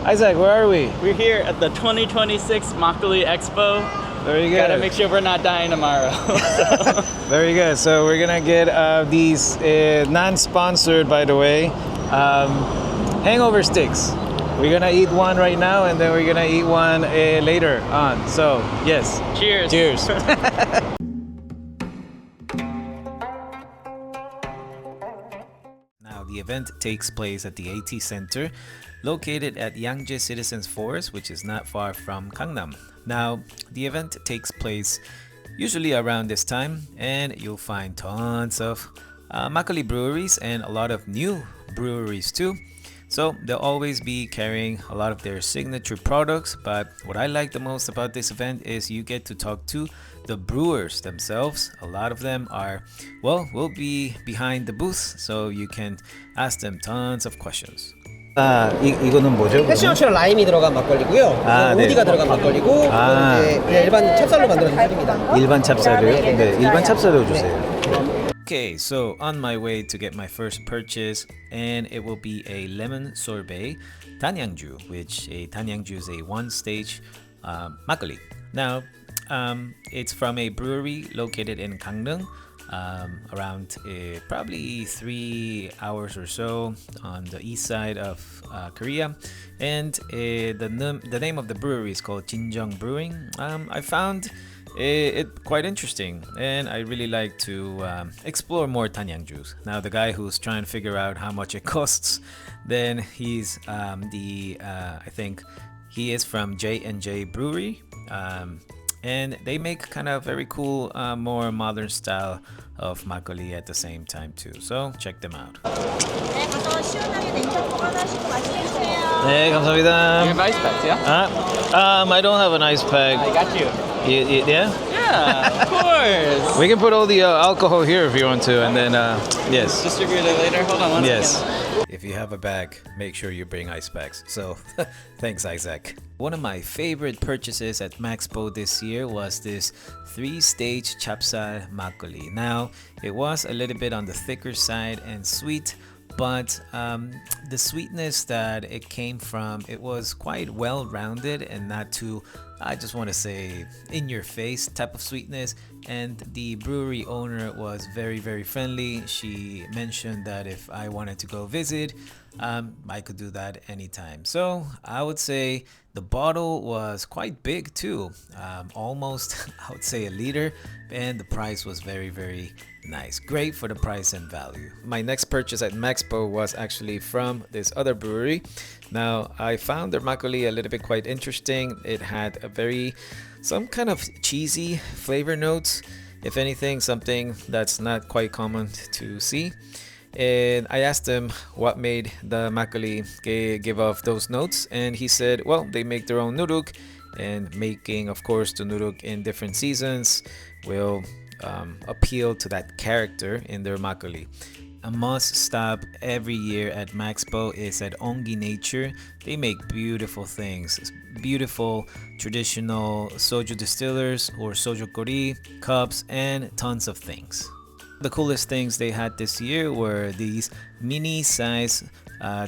Isaac, where are we? We're here at the 2026 Makgeolli Expo. Very good. Gotta make sure we're not dying tomorrow. Very good. So we're gonna get these non-sponsored, by the way, hangover sticks. We're gonna eat one right now, and then we're gonna eat one later on. So yes. Cheers. Cheers. Now the event takes place at the AT Center, located at Yangjae Citizens Forest, which is not far from Gangnam. Now the event takes place usually around this time, and you'll find tons of makgeolli breweries and a lot of new breweries too. So they'll always be carrying a lot of their signature products, but what I like the most about this event is you get to talk to the brewers themselves. A lot of them are, well, will be behind the booth, so you can ask them tons of questions. 이거는 뭐죠? 패션처럼 라임이 들어간 막걸리고요. 네. 우디가 들어간 막걸리고, 이제 그냥 일반 찹쌀로 만들어진 술입니다. 일반 찹쌀이요? 네, 일반 찹쌀로 주세요. Okay, so on my way to get my first purchase, and it will be a lemon sorbet Danyangju, which a Danyangju is a one-stage makgeolli. Now, it's from a brewery located in Gangneung, around probably 3 hours or so on the east side of Korea, and the name of the brewery is called Jinjeong Brewing. I found it quite interesting, and I really like to explore more Danyangju's. Now the guy who's trying to figure out how much it costs, then he's I think he is from J&J Brewery, and they make kind of very cool, more modern style of makgeolli at the same time too. So check them out. 네, 감사합니다. You have ice packs, yeah? I don't have an ice pack. I got you. Yeah? Yeah, of course. We can put all the alcohol here if you want to, and then yes. Distribute it later. Hold on one second. If you have a bag, make sure you bring ice packs. So, thanks, Isaac. One of my favorite purchases at Maxpo this year was this 3-stage chapsal makgeolli. Now, it was a little bit on the thicker side and sweet, but the sweetness that it came from, it was quite well-rounded and not too, I just want to say, in-your-face type of sweetness. And the brewery owner was very, very friendly. She mentioned that if I wanted to go visit, I could do that anytime. So I would say the bottle was quite big too, almost I would say a liter, and the price was very, very nice. Great for the price and value. My next purchase at Maxpo was actually from this other brewery. Now I found their makgeolli a little bit quite interesting. It had some kind of cheesy flavor notes, if anything, something that's not quite common to see. And I asked him what made the makgeolli give off those notes, and he said, well, they make their own nuruk, and making, of course, the nuruk in different seasons will appeal to that character in their makgeolli. A must stop every year at Maxpo is at Ongi Nature. They make beautiful things, beautiful traditional soju distillers or soju kori, cups, and tons of things. The coolest things they had this year were these mini size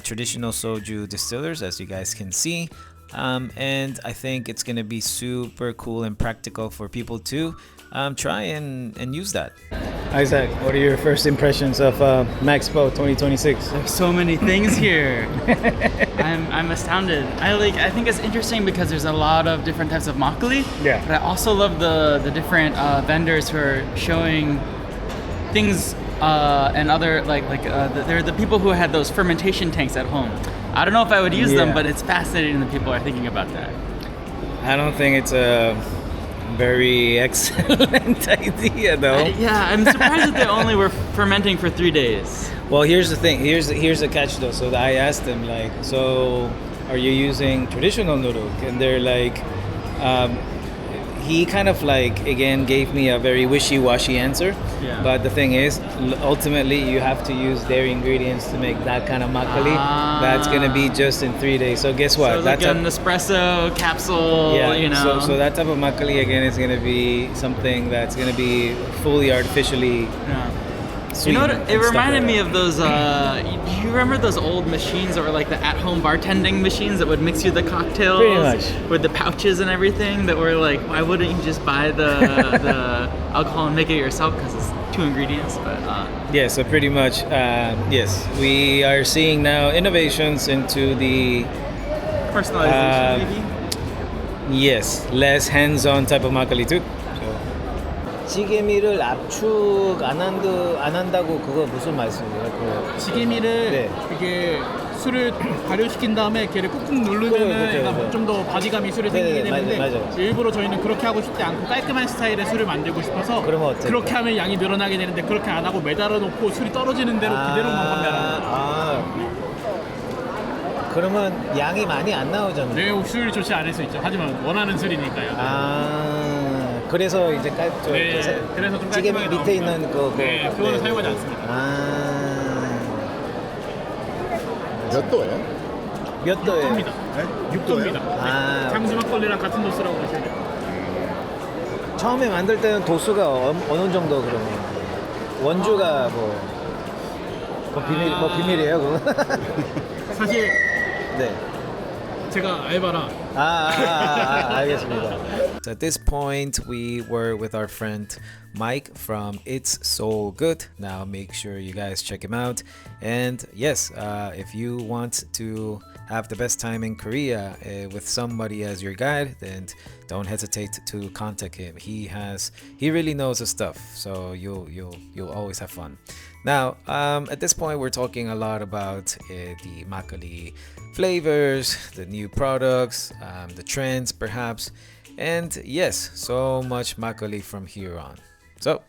traditional soju distillers, as you guys can see. And I think it's gonna be super cool and practical for people to try and use that. Isaac, what are your first impressions of Maxpo 2026? There's so many things here. I'm astounded. I think it's interesting because there's a lot of different types of makgeolli. Yeah. But I also love the different vendors who are showing things and other they're the people who had those fermentation tanks at home. I don't know if I would use them, but it's fascinating that people are thinking about that. I don't think it's a very excellent idea, though. I'm surprised that they only were fermenting for 3 days. Well, here's the thing. Here's the catch, though. So I asked them, like, so are you using traditional nuruk? And they're like, he kind of like, again, gave me a very wishy-washy answer. Yeah. But the thing is, ultimately, you have to use their ingredients to make that kind of makgeolli. That's going to be just in 3 days. So guess what? So like an espresso capsule, you know. So that type of makgeolli, again, is going to be something that's going to be fully artificially You know what? and It stuff reminded like me that. of those. Do you remember those old machines that were like the at-home bartending machines that would mix you the cocktails? Pretty much. With the pouches and everything. That were like, why wouldn't you just buy the alcohol and make it yourself? Because it's 2 ingredients. But Yeah, so pretty much, yes, we are seeing now innovations into the personalization, maybe. yes, less hands-on type of makgeolli too. 지게미를 압축 안 한다고 그거 무슨 말씀이에요? 지게미를 네. 이게 술을 발효시킨 다음에 걔를 꾹꾹 누르면은 그렇죠. 좀 더 바디감이 술에 생기게 네네, 되는데 맞아요. 일부러 저희는 그렇게 하고 싶지 않고 깔끔한 스타일의 술을 만들고 싶어서 그러면 어때요? 그렇게 하면 양이 늘어나게 되는데 그렇게 안 하고 매달아 놓고 술이 떨어지는 대로 그대로만 판매하는 거예요. 그러면 양이 많이 안 나오잖아요. 네, 술이 좋지 않을 수 있죠. 하지만 원하는 술이니까요. 그래서 이제 네, 그래서 좀 찌개미 깔끔하게 밑에 나옵니다. 있는 거 네, 그거는 사용하지 않습니다. 몇 도예요? 몇 도예요? 6도입니다. 네? 6도입니다. 장수 막걸리랑 같은 도수라고 보시면 돼요. 처음에 만들 때는 도수가 어느 정도 그러면 원주가 비밀이에요 그거? 사실 네. 제가 알바라 알겠습니다. So at this point, we were with our friend Mike from It's So Good. Now make sure you guys check him out. And yes, if you want to have the best time in Korea with somebody as your guide, then don't hesitate to contact him. He really knows his stuff, so you'll always have fun. Now, at this point, we're talking a lot about the makgeolli flavors, the new products, the trends perhaps, and yes, so much makgeolli from here on. So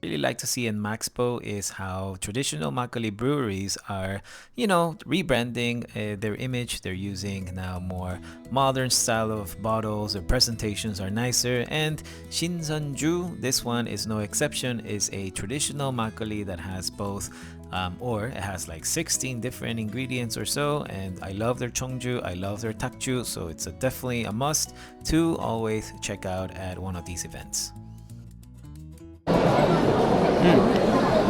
really like to see in Maxpo is how traditional Makgeolli breweries are, rebranding their image. They're using now more modern style of bottles. Their presentations are nicer. And Shinseonju, this one is no exception, is a traditional Makgeolli that has both or it has like 16 different ingredients or so, and I love their Cheongju, I love their Takju, so it's definitely a must to always check out at one of these events.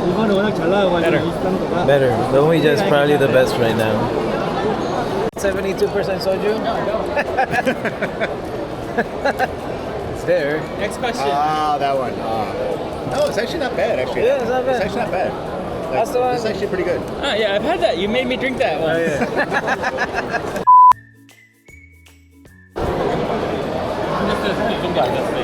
이번에 워낙 잘 나와가지고 23도가 Better. The Omija is probably the best right now. 72% soju? It's there. Next question. That one. No, it's actually not bad, actually. Yeah, it's not bad. It's actually not bad. That's the one. It's actually pretty good. Yeah, I've had that. You made me drink that one. 이 정도 아니었어요.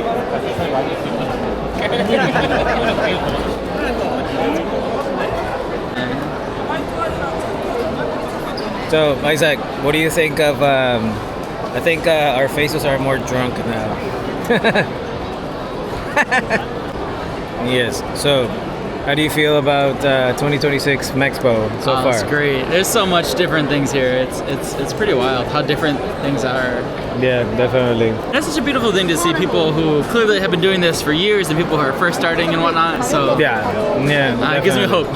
So, Isaac, what do you think of, I think our faces are more drunk now. Yes, so how do you feel about 2026 Maxpo so far? It's great. There's so much different things here. It's pretty wild how different things are. Yeah, definitely. That's such a beautiful thing to see people who clearly have been doing this for years and people who are first starting and whatnot. So Yeah, it gives me hope.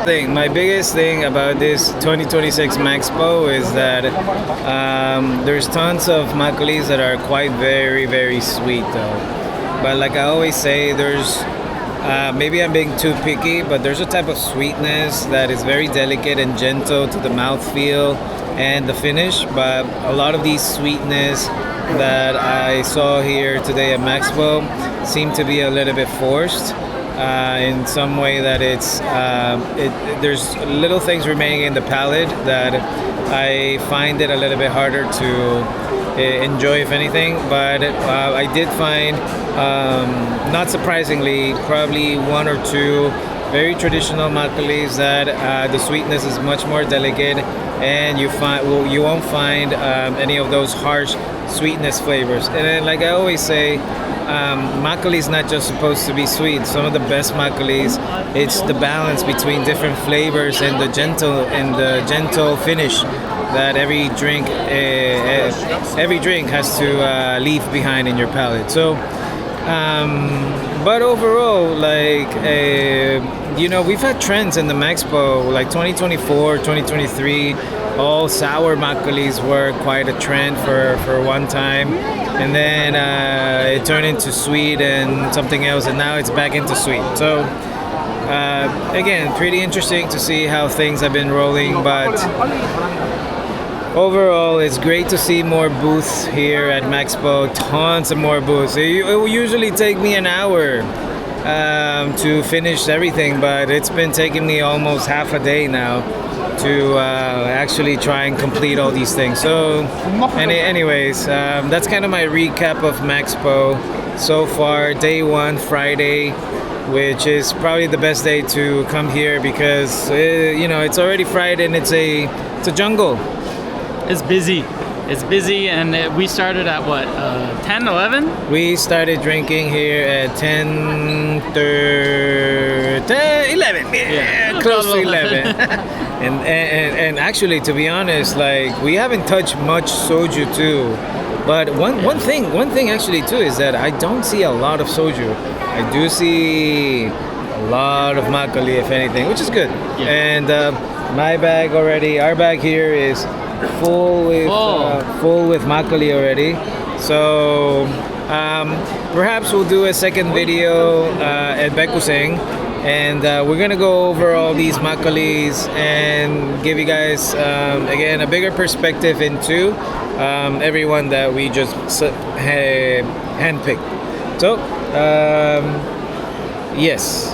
My biggest thing about this 2026 Maxpo is that there's tons of makgeollis that are quite very, very sweet though. But like I always say, there's maybe I'm being too picky, but there's a type of sweetness that is very delicate and gentle to the mouthfeel and the finish. But a lot of these sweetness that I saw here today at Maxpo seem to be a little bit forced. In some way that there's little things remaining in the palate that I find it a little bit harder to enjoy, if anything. But I did find, not surprisingly, probably one or two very traditional makgeollis that the sweetness is much more delicate, and you won't find any of those harsh sweetness flavors. And then, like I always say, makgeolli is not just supposed to be sweet. Some of the best makgeollis, it's the balance between different flavors and the gentle finish that every drink has to leave behind in your palate. So But overall, like, we've had trends in the Maxpo, like 2024, 2023. All sour makgeollis were quite a trend for one time, and then it turned into sweet and something else, and now it's back into sweet. So again, pretty interesting to see how things have been rolling, but overall, it's great to see more booths here at Maxpo. Tons of more booths. It will usually take me an hour to finish everything, but it's been taking me almost half a day now to actually try and complete all these things. So, anyways, that's kind of my recap of Maxpo so far. Day 1, Friday, which is probably the best day to come here because it's already Friday and it's a jungle. It's busy. It's busy, and we started at what, 10, 11? We started drinking here at 10, 11. Yeah, close to 11. and actually, to be honest, like, we haven't touched much soju too. But one thing actually too is that I don't see a lot of soju. I do see a lot of makgeolli, if anything, which is good. Yeah. And our bag here is full with makgeolli already. So perhaps we'll do a second video at Baekuseng, and we're gonna go over all these makgeollis and give you guys again a bigger perspective into everyone that we just handpicked. So yes.